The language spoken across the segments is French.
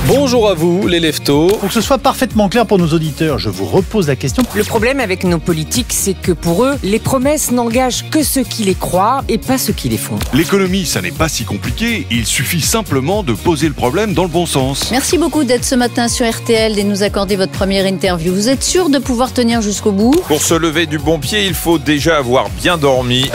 Bonjour à vous, les leftos. Pour que ce soit parfaitement clair pour nos auditeurs, je vous repose la question. Le problème avec nos politiques, c'est que pour eux, les promesses n'engagent que ceux qui les croient et pas ceux qui les font. L'économie, ça n'est pas si compliqué. Il suffit simplement de poser le problème dans le bon sens. Merci beaucoup d'être ce matin sur RTL et de nous accorder votre première interview. Vous êtes sûr de pouvoir tenir jusqu'au bout? Pour se lever du bon pied, il faut déjà avoir bien dormi.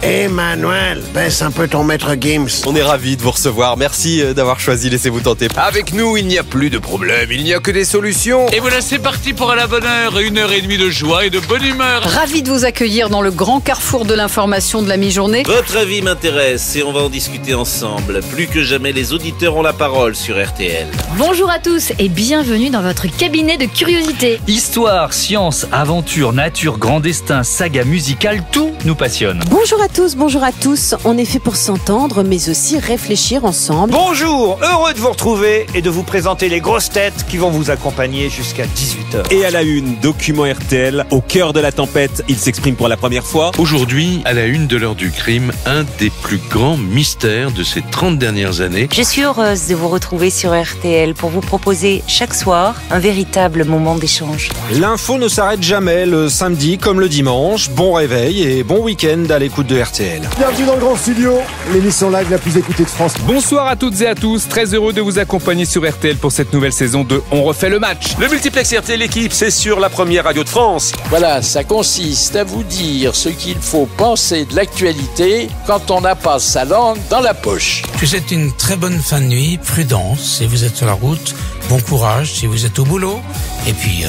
Emmanuel, baisse un peu ton maître Gims. On est ravis de vous recevoir. Merci d'avoir choisi Laissez-vous tenter. Avec nous, il n'y a plus de problème, il n'y a que des solutions. Et voilà, c'est parti pour à la bonne heure, 1h30 de joie et de bonne humeur. Ravi de vous accueillir dans le grand carrefour de l'information de la mi-journée. Votre avis m'intéresse et on va en discuter ensemble. Plus que jamais, les auditeurs ont la parole sur RTL. Bonjour à tous et bienvenue dans votre cabinet de curiosité. Histoire, science, aventure, nature, grand destin, saga musicale, tout nous passionne. Bonjour à tous, on est fait pour s'entendre mais aussi réfléchir ensemble. Bonjour, heureux de vous retrouver et de vous présenter les grosses têtes qui vont vous accompagner jusqu'à 18h. Et à la une, document RTL, au cœur de la tempête, il s'exprime pour la première fois. Aujourd'hui, à la une de l'heure du crime, un des plus grands mystères de ces 30 dernières années. Je suis heureuse de vous retrouver sur RTL pour vous proposer chaque soir un véritable moment d'échange. L'info ne s'arrête jamais, le samedi comme le dimanche. Bon réveil et bon week-end à l'écoute de RTL. Bienvenue dans le grand studio, l'émission live la plus écoutée de France. Bonsoir à toutes et à tous, très heureux de vous accompagner sur RTL pour cette nouvelle saison de On refait le match. Le multiplex RTL Équipe, c'est sur la première radio de France. Voilà, ça consiste à vous dire ce qu'il faut penser de l'actualité quand on n'a pas sa langue dans la poche. Je vous souhaite une très bonne fin de nuit, prudence si vous êtes sur la route, bon courage si vous êtes au boulot, et puis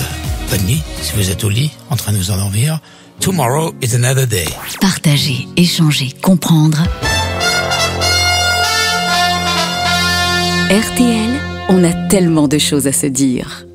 bonne nuit si vous êtes au lit en train de vous endormir. Tomorrow is another day. Partager, échanger, comprendre. RTL, on a tellement de choses à se dire.